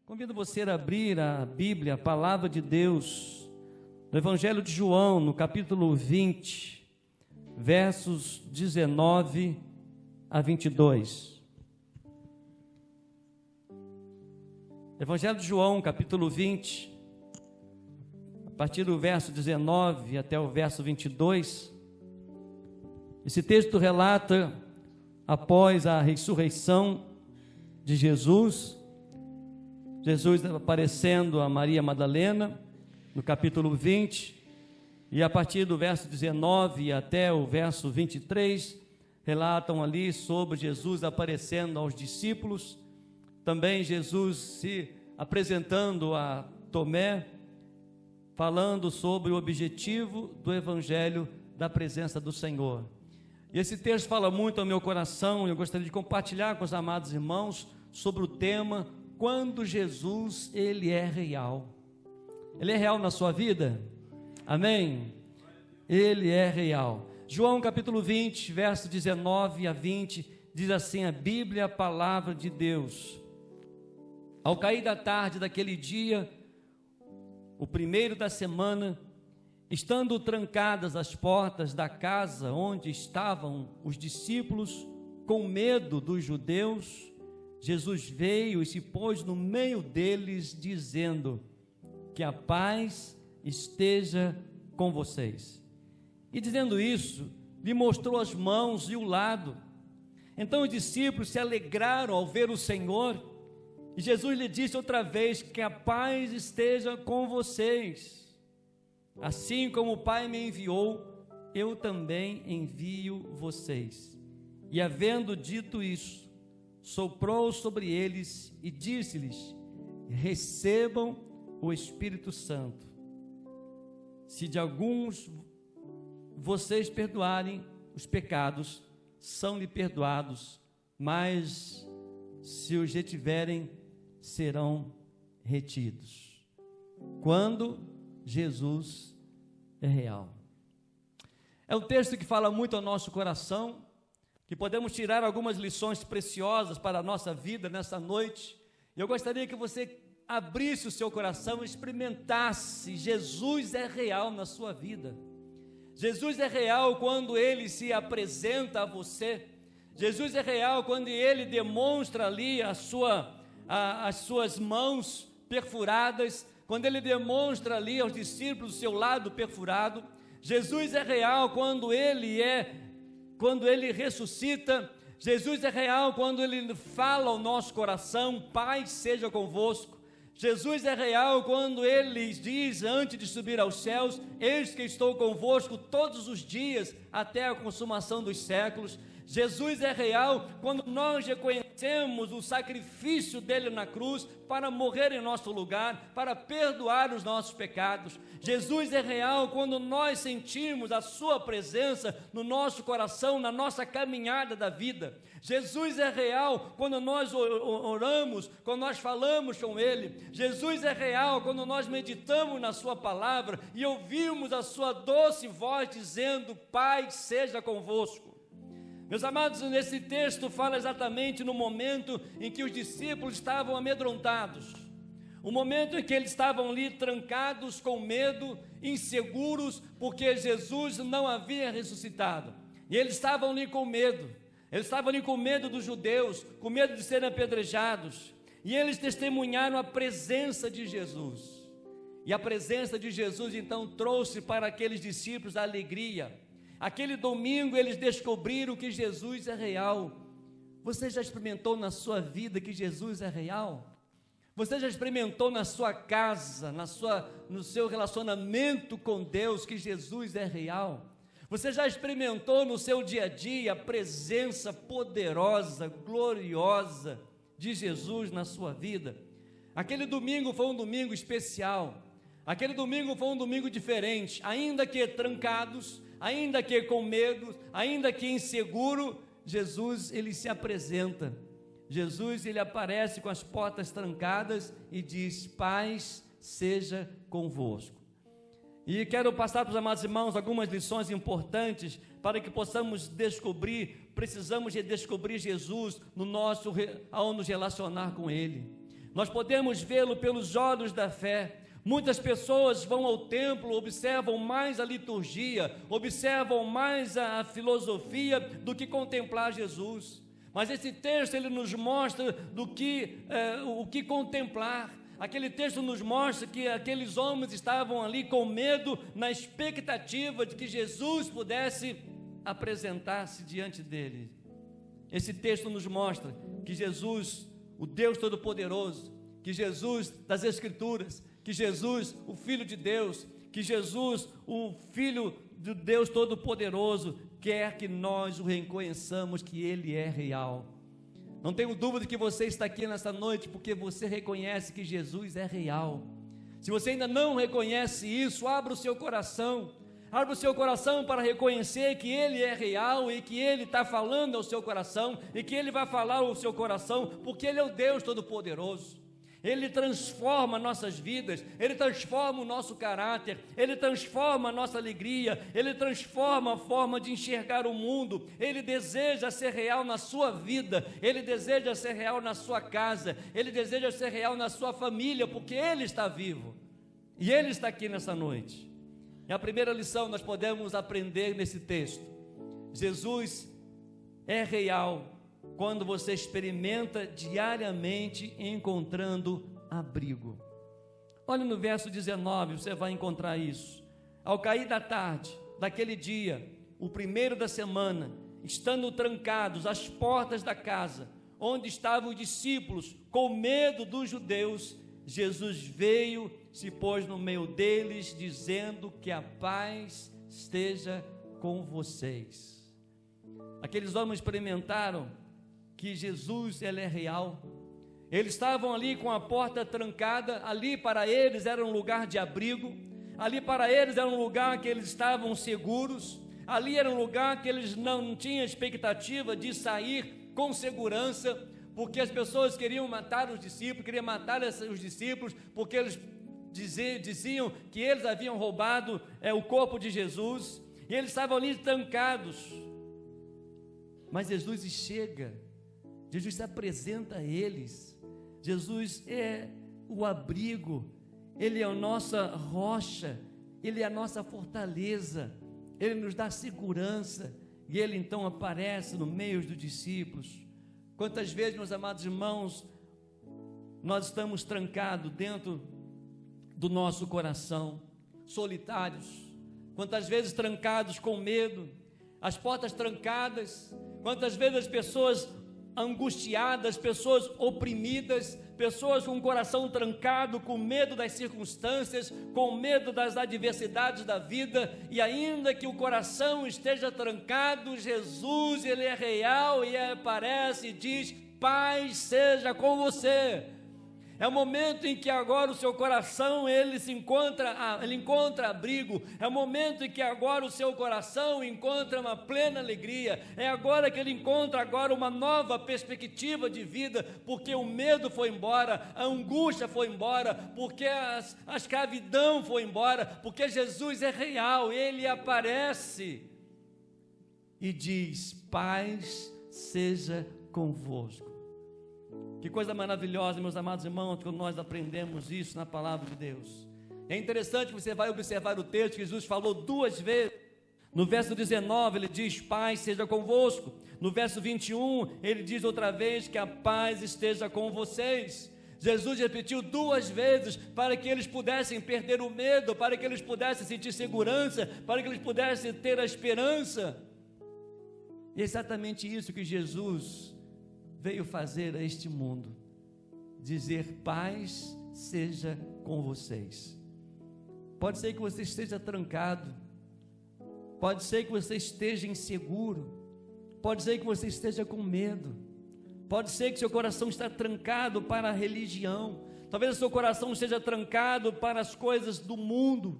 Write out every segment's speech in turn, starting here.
Convido você a abrir a Bíblia, a Palavra de Deus, no Evangelho de João, no capítulo 20, versos 19 a 22. Evangelho de João, capítulo 20, a partir do verso 19 até o verso 22. Esse texto relata, após a ressurreição de Jesus aparecendo a Maria Madalena, no capítulo 20, e a partir do verso 19 até o verso 23, relatam ali sobre Jesus aparecendo aos discípulos, também Jesus se apresentando a Tomé, falando sobre o objetivo do Evangelho da presença do Senhor. E esse texto fala muito ao meu coração, e eu gostaria de compartilhar com os amados irmãos sobre o tema: quando Jesus, Ele é real. Ele é real na sua vida? Amém? Ele é real. João capítulo 20, verso 19 a 20, diz assim a Bíblia, a palavra de Deus: ao cair da tarde daquele dia, o primeiro da semana, estando trancadas as portas da casa onde estavam os discípulos, com medo dos judeus, Jesus veio e se pôs no meio deles, dizendo: que a paz esteja com vocês. E dizendo isso, lhe mostrou as mãos e o lado. Então os discípulos se alegraram ao ver o Senhor, e Jesus lhe disse outra vez: que a paz esteja com vocês. Assim como o Pai me enviou, eu também envio vocês. E havendo dito isso, soprou sobre eles e disse-lhes: recebam o Espírito Santo. Se de alguns vocês perdoarem os pecados, são-lhe perdoados, mas se os retiverem, serão retidos. Quando Jesus é real. É um texto que fala muito ao nosso coração, que podemos tirar algumas lições preciosas para a nossa vida nessa noite. Eu gostaria que você abrisse o seu coração e experimentasse: Jesus é real na sua vida. Jesus é real quando Ele se apresenta a você. Jesus é real quando Ele demonstra ali as suas mãos perfuradas, quando Ele demonstra ali aos discípulos o seu lado perfurado. Jesus é real quando Ele ressuscita. Jesus é real quando Ele fala ao nosso coração: paz seja convosco. Jesus é real quando Ele diz, antes de subir aos céus: eis que estou convosco todos os dias, até a consumação dos séculos. Jesus é real quando nós reconhecemos o sacrifício dele na cruz para morrer em nosso lugar, para perdoar os nossos pecados. Jesus é real quando nós sentimos a sua presença no nosso coração, na nossa caminhada da vida. Jesus é real quando nós oramos, quando nós falamos com Ele. Jesus é real quando nós meditamos na sua palavra e ouvimos a sua doce voz dizendo: paz seja convosco. Meus amados, nesse texto fala exatamente no momento em que os discípulos estavam amedrontados, o momento em que eles estavam ali trancados com medo, inseguros, porque Jesus não havia ressuscitado, e eles estavam ali com medo, dos judeus, com medo de serem apedrejados, e eles testemunharam a presença de Jesus, e a presença de Jesus então trouxe para aqueles discípulos a alegria. Aquele domingo eles descobriram que Jesus é real. Você já experimentou na sua vida que Jesus é real? Você já experimentou na sua casa, no seu relacionamento com Deus, que Jesus é real? Você já experimentou no seu dia a dia a presença poderosa, gloriosa de Jesus na sua vida? Aquele domingo foi um domingo especial. Aquele domingo foi um domingo diferente, ainda que trancados, ainda que com medo, ainda que inseguro. Jesus, Ele se apresenta. Jesus, Ele aparece com as portas trancadas e diz: paz seja convosco. E quero passar para os amados irmãos algumas lições importantes para que possamos precisamos de descobrir Jesus ao nos relacionar com Ele. nós podemos vê-lo pelos olhos da fé. Muitas pessoas vão ao templo, observam mais a liturgia, observam mais a filosofia do que contemplar Jesus. Mas esse texto ele nos mostra o que contemplar. Aquele texto nos mostra que aqueles homens estavam ali com medo, na expectativa de que Jesus pudesse apresentar-se diante dele. Esse texto nos mostra que Jesus, o Deus Todo-Poderoso, que Jesus das Escrituras, que Jesus, o Filho de Deus, que Jesus, o Filho do Deus Todo-Poderoso, quer que nós o reconheçamos que Ele é real. Não tenho dúvida que você está aqui nessa noite porque você reconhece que Jesus é real. Se você ainda não reconhece isso, abra o seu coração. Abra o seu coração para reconhecer que Ele é real e que Ele está falando ao seu coração e que Ele vai falar ao seu coração, porque Ele é o Deus Todo-Poderoso. Ele transforma nossas vidas, Ele transforma o nosso caráter, Ele transforma a nossa alegria, Ele transforma a forma de enxergar o mundo. Ele deseja ser real na sua vida, Ele deseja ser real na sua casa, Ele deseja ser real na sua família, porque Ele está vivo e Ele está aqui nessa noite. E a primeira lição nós podemos aprender nesse texto: Jesus é real quando você experimenta diariamente encontrando abrigo. Olha no verso 19, você vai encontrar isso. Ao cair da tarde, daquele dia, o primeiro da semana, estando trancados as portas da casa, onde estavam os discípulos, com medo dos judeus, Jesus veio, se pôs no meio deles, dizendo que a paz esteja com vocês. Aqueles homens experimentaram que Jesus, Ele é real. Eles estavam ali com a porta trancada, ali para eles era um lugar de abrigo, ali para eles era um lugar que eles estavam seguros, ali era um lugar que eles não tinham expectativa de sair com segurança, porque as pessoas queriam matar os discípulos, porque eles diziam que eles haviam roubado o corpo de Jesus, e eles estavam ali trancados. Mas Jesus chega, Jesus se apresenta a eles. Jesus é o abrigo, Ele é a nossa rocha, Ele é a nossa fortaleza, Ele nos dá segurança, e Ele então aparece no meio dos discípulos. Quantas vezes, meus amados irmãos, nós estamos trancados dentro do nosso coração, solitários, quantas vezes trancados com medo, as portas trancadas, quantas vezes as pessoas angustiadas, pessoas oprimidas, pessoas com o coração trancado, com medo das circunstâncias, com medo das adversidades da vida, e ainda que o coração esteja trancado, Jesus, Ele é real e aparece e diz: paz seja com você. É o momento em que agora o seu coração ele encontra abrigo. É o momento em que agora o seu coração encontra uma plena alegria. É agora que ele encontra agora uma nova perspectiva de vida, porque o medo foi embora, a angústia foi embora, porque a escravidão foi embora, porque Jesus é real. Ele aparece e diz: paz seja convosco. Que coisa maravilhosa, meus amados irmãos, quando nós aprendemos isso na palavra de Deus. É interessante que você vai observar o texto que Jesus falou duas vezes. No verso 19 ele diz: paz seja convosco. No verso 21 ele diz outra vez que a paz esteja com vocês. Jesus repetiu duas vezes para que eles pudessem perder o medo, para que eles pudessem sentir segurança, para que eles pudessem ter a esperança. E é exatamente isso que Jesus veio fazer a este mundo, dizer: paz seja com vocês. Pode ser que você esteja trancado, pode ser que você esteja inseguro, pode ser que você esteja com medo, pode ser que seu coração está trancado para a religião, talvez o seu coração esteja trancado para as coisas do mundo,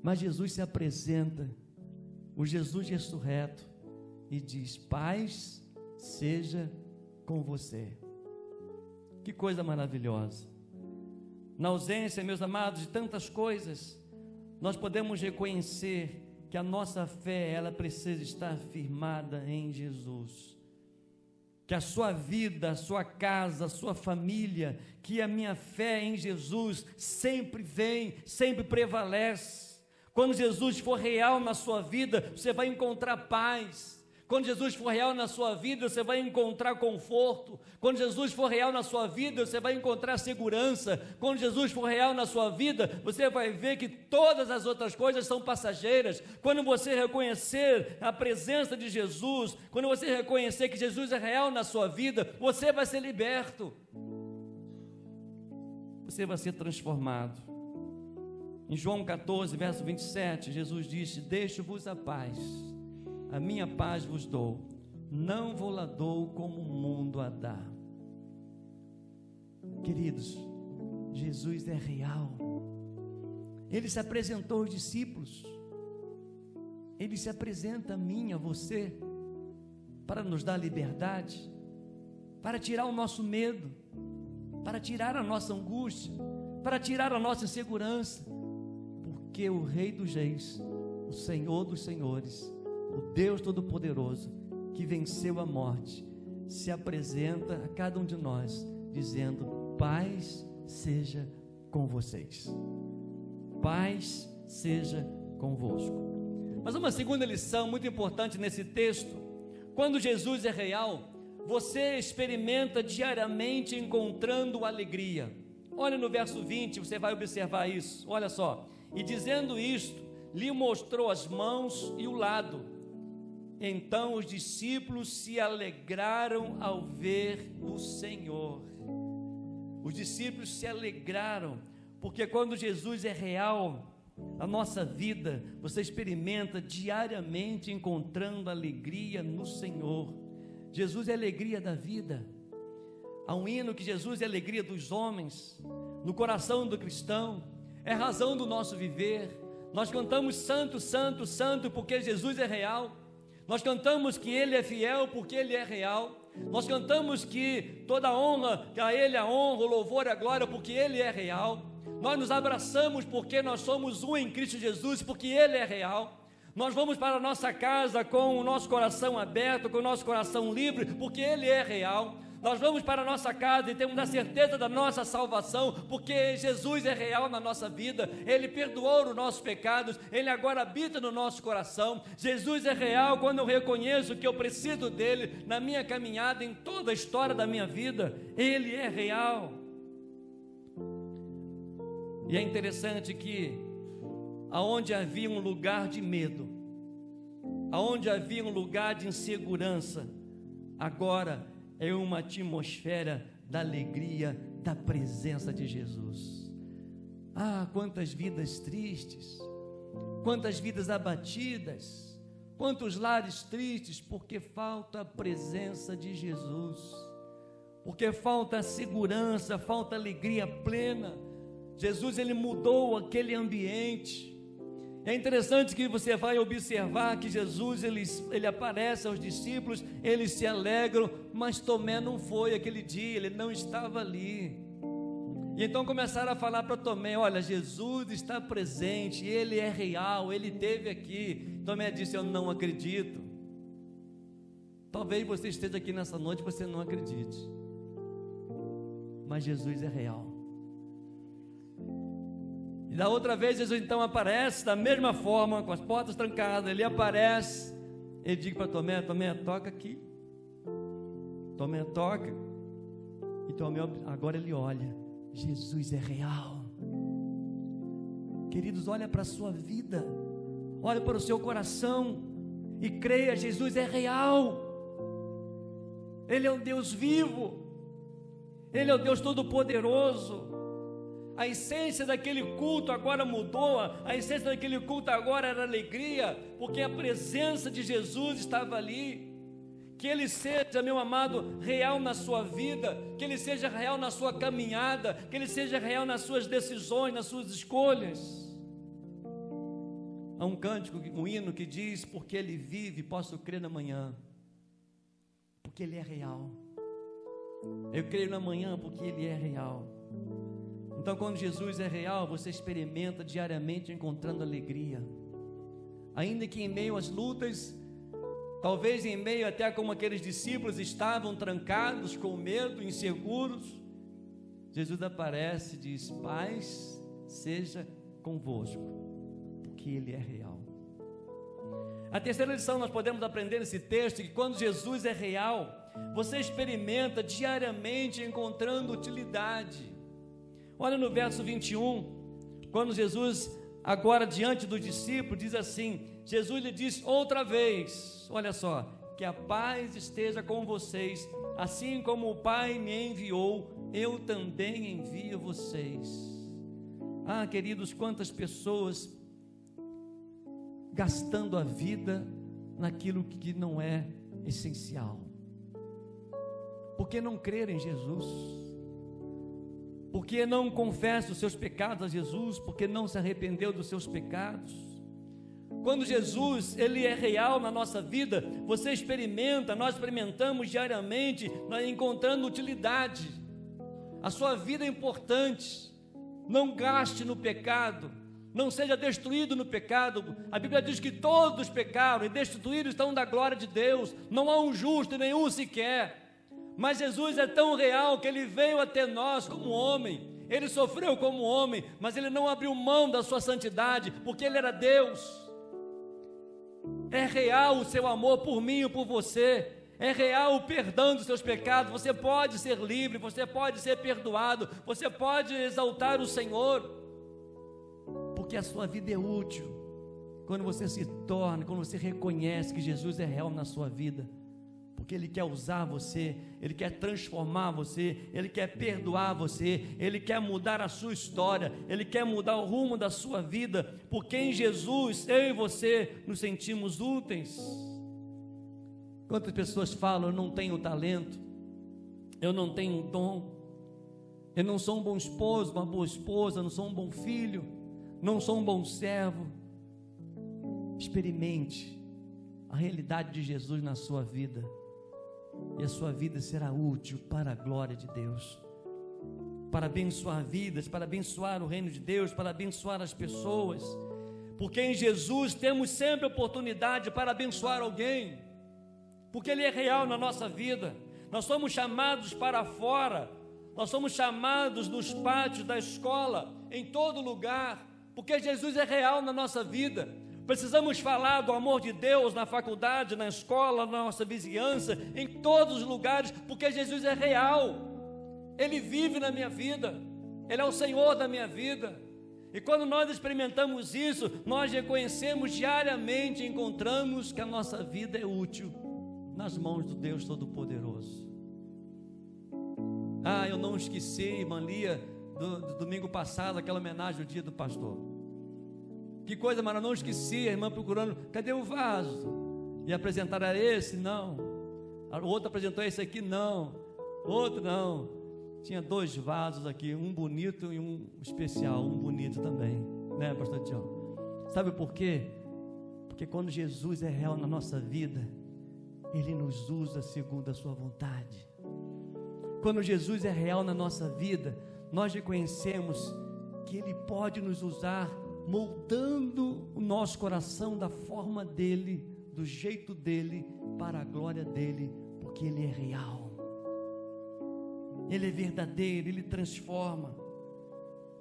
mas Jesus se apresenta, o Jesus ressurreto, e diz: paz seja com você. Que coisa maravilhosa. Na ausência, meus amados, de tantas coisas, nós podemos reconhecer que a nossa fé, ela precisa estar firmada em Jesus. que a sua vida, a sua casa, a sua família, que a minha fé em Jesus sempre vem, sempre prevalece. Quando Jesus for real na sua vida, você vai encontrar paz. Quando Jesus for real na sua vida, você vai encontrar conforto. Quando Jesus for real na sua vida, você vai encontrar segurança. Quando Jesus for real na sua vida, você vai ver que todas as outras coisas são passageiras. Quando você reconhecer a presença de Jesus, quando você reconhecer que Jesus é real na sua vida, você vai ser liberto. Você vai ser transformado. Em João 14, verso 27, Jesus disse: deixo-vos a paz. A minha paz vos dou, não vou lá dou como o mundo a dá. Queridos, Jesus é real. Ele se apresentou aos discípulos. Ele se apresenta a mim, a você, para nos dar liberdade, para tirar o nosso medo, para tirar a nossa angústia, para tirar a nossa insegurança, porque o Rei dos Reis, o Senhor dos Senhores, o Deus Todo-Poderoso, que venceu a morte, se apresenta a cada um de nós, dizendo: paz seja com vocês, paz seja convosco. Mas uma segunda lição muito importante nesse texto: quando Jesus é real, você experimenta diariamente encontrando alegria. Olha no verso 20, você vai observar isso, olha só: e dizendo isto, lhe mostrou as mãos e o lado. Então os discípulos se alegraram ao ver o Senhor. Os discípulos se alegraram, porque quando Jesus é real, a nossa vida, você experimenta diariamente encontrando alegria no Senhor. Jesus é a alegria da vida. Há um hino que Jesus é a alegria dos homens, no coração do cristão, é a razão do nosso viver. Nós cantamos santo, santo, santo, porque Jesus é real. Nós cantamos que Ele é fiel porque Ele é real. Nós cantamos que toda honra, que a Ele a honra, o louvor e a glória porque Ele é real. Nós nos abraçamos porque nós somos um em Cristo Jesus, porque Ele é real. Nós vamos para a nossa casa com o nosso coração aberto, com o nosso coração livre, porque Ele é real. Nós vamos para a nossa casa e temos a certeza da nossa salvação, porque Jesus é real na nossa vida. Ele perdoou os nossos pecados, Ele agora habita no nosso coração. Jesus é real quando eu reconheço que eu preciso dEle na minha caminhada, em toda a história da minha vida. Ele é real. E é interessante que aonde havia um lugar de medo, aonde havia um lugar de insegurança, agora é uma atmosfera da alegria, da presença de Jesus. Ah, quantas vidas tristes, quantas vidas abatidas, quantos lares tristes, porque falta a presença de Jesus, porque falta segurança, falta alegria plena. Jesus, Ele mudou aquele ambiente. É interessante que você vai observar que Jesus, ele aparece aos discípulos, eles se alegram, mas Tomé não foi aquele dia, ele não estava ali. E então começaram a falar para Tomé: olha, Jesus está presente, Ele é real, Ele esteve aqui. Tomé disse: eu não acredito. Talvez você esteja aqui nessa noite e você não acredite, mas Jesus é real. E da outra vez Jesus então aparece da mesma forma, com as portas trancadas. Ele aparece, ele diz para Tomé: Tomé, toca aqui. Tomé toca, e Tomé agora ele olha, Jesus é real. Queridos, olha para a sua vida, olha para o seu coração e creia: Jesus é real. Ele é um Deus vivo, Ele é o Deus Todo-Poderoso. A essência daquele culto agora mudou, a essência daquele culto agora era alegria, porque a presença de Jesus estava ali. Que Ele seja, meu amado, real na sua vida, que Ele seja real na sua caminhada, que Ele seja real nas suas decisões, nas suas escolhas. Há um cântico, um hino que diz: porque Ele vive, posso crer na manhã, porque Ele é real. Eu creio na manhã porque Ele é real. Então, quando Jesus é real, você experimenta diariamente encontrando alegria. Ainda que em meio às lutas, talvez em meio até como aqueles discípulos estavam trancados, com medo, inseguros, Jesus aparece e diz: paz seja convosco, porque Ele é real. A terceira lição nós podemos aprender nesse texto, que quando Jesus é real, você experimenta diariamente encontrando utilidade. Olha no verso 21, quando Jesus, agora diante dos discípulos, diz assim, Jesus lhe disse outra vez, olha só, que a paz esteja com vocês, assim como o Pai me enviou, eu também envio vocês. Ah, queridos, quantas pessoas gastando a vida naquilo que não é essencial, porque não crer em Jesus, porque não confessa os seus pecados a Jesus, porque não se arrependeu dos seus pecados. Quando Jesus, Ele é real na nossa vida, você experimenta, nós experimentamos diariamente, nós encontrando utilidade. A sua vida é importante. Não gaste no pecado, não seja destruído no pecado. A Bíblia diz que todos pecaram e destituídos estão da glória de Deus. Não há um justo, nenhum sequer. Mas Jesus é tão real que Ele veio até nós como homem. Ele sofreu como homem, mas Ele não abriu mão da sua santidade, porque Ele era Deus. É real o seu amor por mim e por você. É real o perdão dos seus pecados. Você pode ser livre, você pode ser perdoado, você pode exaltar o Senhor, porque a sua vida é útil quando você se torna, quando você reconhece que Jesus é real na sua vida, porque Ele quer usar você, Ele quer transformar você, Ele quer perdoar você, Ele quer mudar a sua história, Ele quer mudar o rumo da sua vida, porque em Jesus, eu e você nos sentimos úteis. Quantas pessoas falam: eu não tenho talento, eu não tenho dom, eu não sou um bom esposo, uma boa esposa, não sou um bom filho, não sou um bom servo. Experimente a realidade de Jesus na sua vida, e a sua vida será útil para a glória de Deus, para abençoar vidas, para abençoar o reino de Deus, para abençoar as pessoas, porque em Jesus temos sempre oportunidade para abençoar alguém, porque Ele é real na nossa vida. Nós somos chamados para fora, nós somos chamados nos pátios da escola, em todo lugar, porque Jesus é real na nossa vida. Precisamos falar do amor de Deus na faculdade, na escola, na nossa vizinhança, em todos os lugares, porque Jesus é real. Ele vive na minha vida, Ele é o Senhor da minha vida. E quando nós experimentamos isso, nós reconhecemos diariamente, encontramos que a nossa vida é útil nas mãos do Deus Todo-Poderoso. Ah, eu não esqueci, irmã Lia, do domingo passado, aquela homenagem ao dia do pastor. Que coisa, mas eu não esqueci, a irmã procurando, cadê o vaso? E apresentaram esse? Não. O outro apresentou esse aqui? Não. Outro não. Tinha 2 vasos aqui, um bonito e um especial, um bonito também, né, pastor Tião? Sabe por quê? Porque quando Jesus é real na nossa vida, Ele nos usa segundo a sua vontade. Quando Jesus é real na nossa vida, nós reconhecemos que Ele pode nos usar, moldando o nosso coração da forma dEle, do jeito dEle, para a glória dEle, porque Ele é real, Ele é verdadeiro, Ele transforma.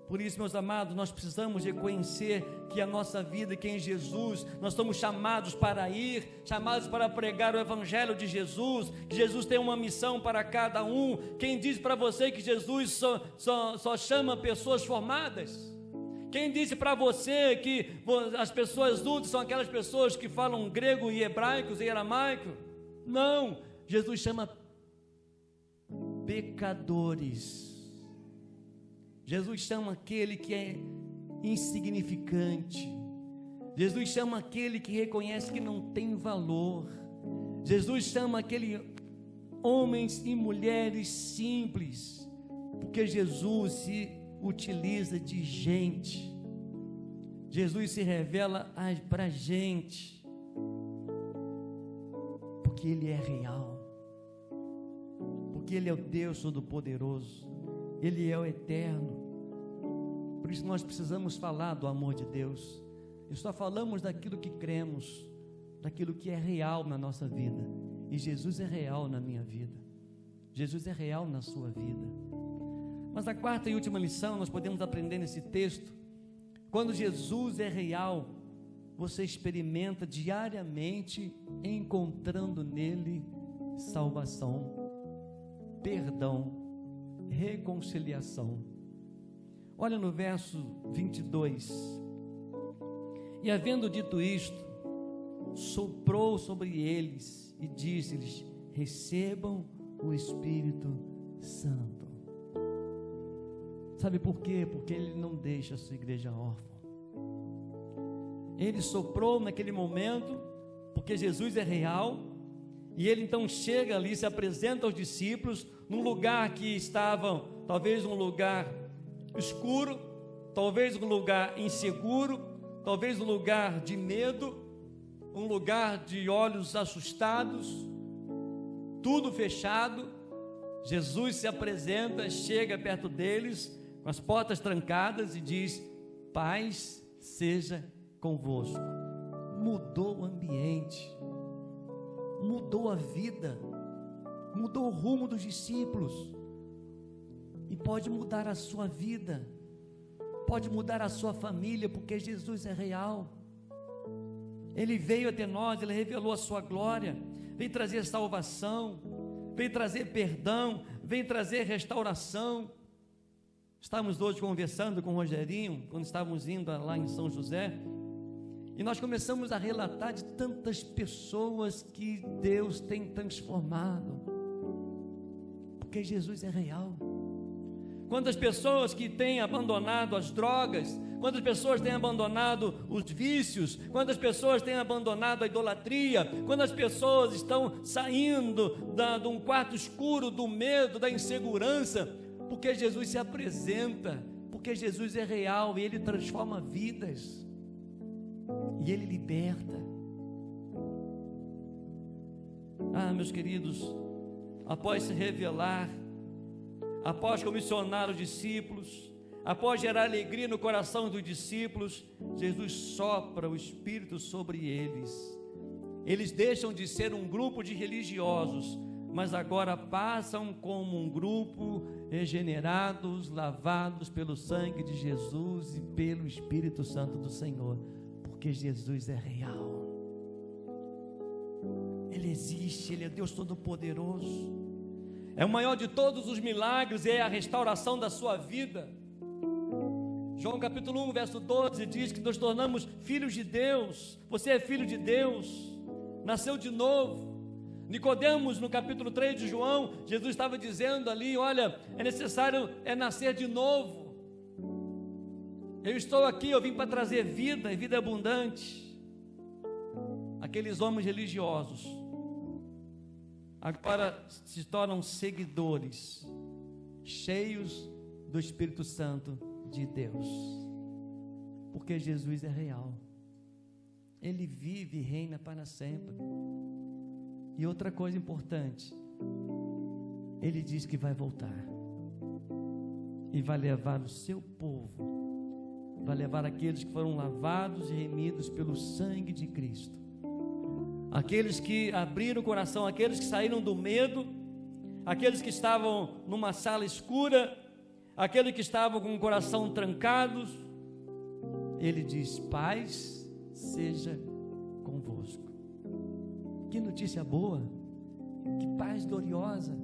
Por isso, meus amados, nós precisamos reconhecer que a nossa vida, que em Jesus, nós somos chamados para ir, chamados para pregar o Evangelho de Jesus, que Jesus tem uma missão para cada um. Quem diz para você que Jesus só chama pessoas formadas? Quem disse para você que as pessoas úteis são aquelas pessoas que falam grego e hebraico e aramaico? Não, Jesus chama pecadores. Jesus chama aquele que é insignificante. Jesus chama aquele que reconhece que não tem valor. Jesus chama aquele homens e mulheres simples, porque Jesus se utiliza de gente. Jesus se revela para a gente, porque Ele é real, porque Ele é o Deus Todo-Poderoso, Ele é o Eterno. Por isso nós precisamos falar do amor de Deus. E só falamos daquilo que cremos, daquilo que é real na nossa vida. E Jesus é real na minha vida. Jesus é real na sua vida. Mas a quarta e última lição nós podemos aprender nesse texto: quando Jesus é real, você experimenta diariamente encontrando nele salvação, perdão, reconciliação. Olha no verso 22: e havendo dito isto, soprou sobre eles e disse-lhes: recebam o Espírito Santo. Sabe por quê? Porque Ele não deixa a sua igreja órfã. Ele soprou naquele momento, porque Jesus é real, e Ele então chega ali, se apresenta aos discípulos, num lugar que estavam, talvez um lugar escuro, talvez um lugar inseguro, talvez um lugar de medo, um lugar de olhos assustados, tudo fechado. Jesus se apresenta, chega perto deles, com as portas trancadas, e diz: paz seja convosco. Mudou o ambiente, mudou a vida, mudou o rumo dos discípulos, e pode mudar a sua vida, pode mudar a sua família, porque Jesus é real. Ele veio até nós, Ele revelou a sua glória, veio trazer salvação, veio trazer perdão, veio trazer restauração. Estávamos hoje conversando com o Rogerinho, quando estávamos indo lá em São José, e nós começamos a relatar de tantas pessoas que Deus tem transformado, porque Jesus é real. Quantas pessoas que têm abandonado as drogas, quantas pessoas têm abandonado os vícios, quantas pessoas têm abandonado a idolatria, quantas pessoas estão saindo de um quarto escuro, do medo, da insegurança, porque Jesus se apresenta, porque Jesus é real e Ele transforma vidas, e Ele liberta. Meus queridos, após se revelar, após comissionar os discípulos, após gerar alegria no coração dos discípulos, Jesus sopra o Espírito sobre eles. Eles deixam de ser um grupo de religiosos, mas agora passam como um grupo regenerados, lavados pelo sangue de Jesus e pelo Espírito Santo do Senhor, porque Jesus é real. Ele existe, Ele é Deus Todo-Poderoso. É o maior de todos os milagres, é a restauração da sua vida. João capítulo 1, verso 12 diz que nos tornamos filhos de Deus. Você é filho de Deus, nasceu de novo. Nicodemos, no capítulo 3 de João, Jesus estava dizendo ali: olha, é necessário nascer de novo. Eu estou aqui, eu vim para trazer vida, e vida abundante. Aqueles homens religiosos agora se tornam seguidores, cheios do Espírito Santo de Deus, porque Jesus é real, Ele vive e reina para sempre. E outra coisa importante, Ele diz que vai voltar, e vai levar o seu povo, vai levar aqueles que foram lavados e remidos pelo sangue de Cristo, aqueles que abriram o coração, aqueles que saíram do medo, aqueles que estavam numa sala escura, aqueles que estavam com o coração trancados. Ele diz: paz seja convosco. Que notícia boa, que paz gloriosa,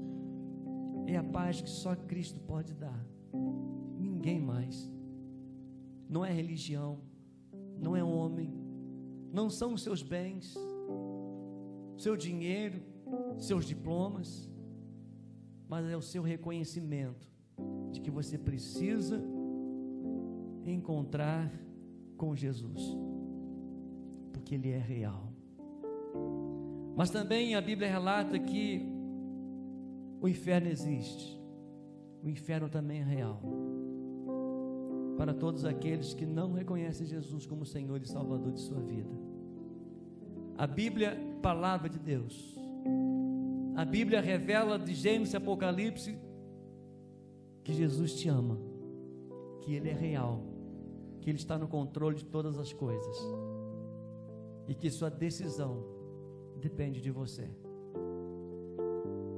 é a paz que só Cristo pode dar, ninguém mais. Não é religião, não é homem, não são os seus bens, seu dinheiro, seus diplomas, mas é o seu reconhecimento de que você precisa encontrar com Jesus, porque Ele é real. Mas também a Bíblia relata que o inferno existe, o inferno também é real, para todos aqueles que não reconhecem Jesus como Senhor e Salvador de sua vida. A Bíblia, palavra de Deus, a Bíblia revela de Gênesis e Apocalipse que Jesus te ama, que Ele é real, que Ele está no controle de todas as coisas. e que sua decisão depende de você.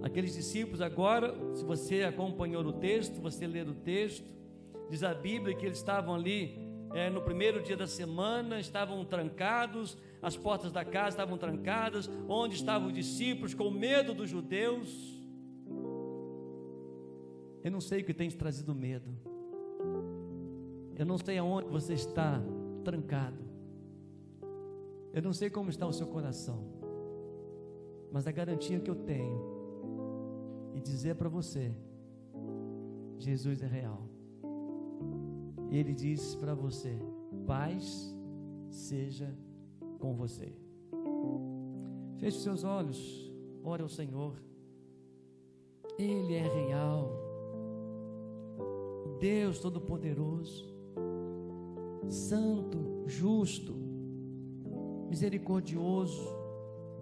Aqueles discípulos agora, se você acompanhou no texto, você lê o texto, diz a Bíblia que eles estavam ali no primeiro dia da semana, estavam trancados, as portas da casa estavam trancadas, onde estavam os discípulos com medo dos judeus. Eu não sei o que tem te trazido medo, eu não sei aonde você está trancado, eu não sei como está o seu coração, mas a garantia que eu tenho e dizer para você: Jesus é real. Ele diz para você: paz seja com você. Feche seus olhos, ore ao Senhor. Ele é real, Deus Todo-Poderoso, Santo, justo, misericordioso,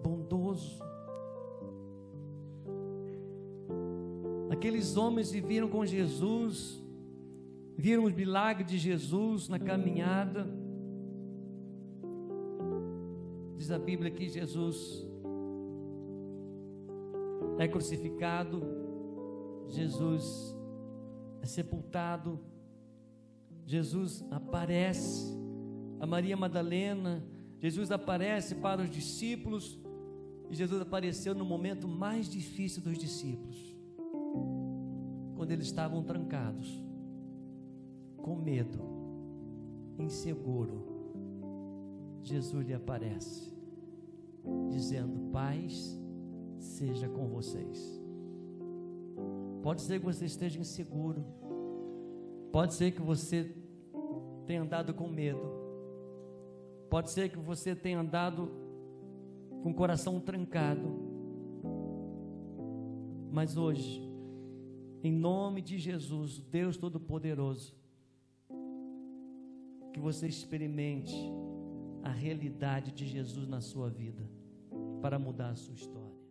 bondoso. Aqueles homens viveram com Jesus, viram os milagres de Jesus na caminhada. Diz a Bíblia que Jesus é crucificado, Jesus é sepultado, Jesus aparece a Maria Madalena, Jesus aparece para os discípulos, e Jesus apareceu no momento mais difícil dos discípulos, quando eles estavam trancados, com medo, inseguro. Jesus lhe aparece, dizendo: paz seja com vocês. Pode ser que você esteja inseguro, pode ser que você tenha andado com medo, pode ser que você tenha andado com o coração trancado, mas hoje, em nome de Jesus, Deus Todo-Poderoso, que você experimente a realidade de Jesus na sua vida, para mudar a sua história.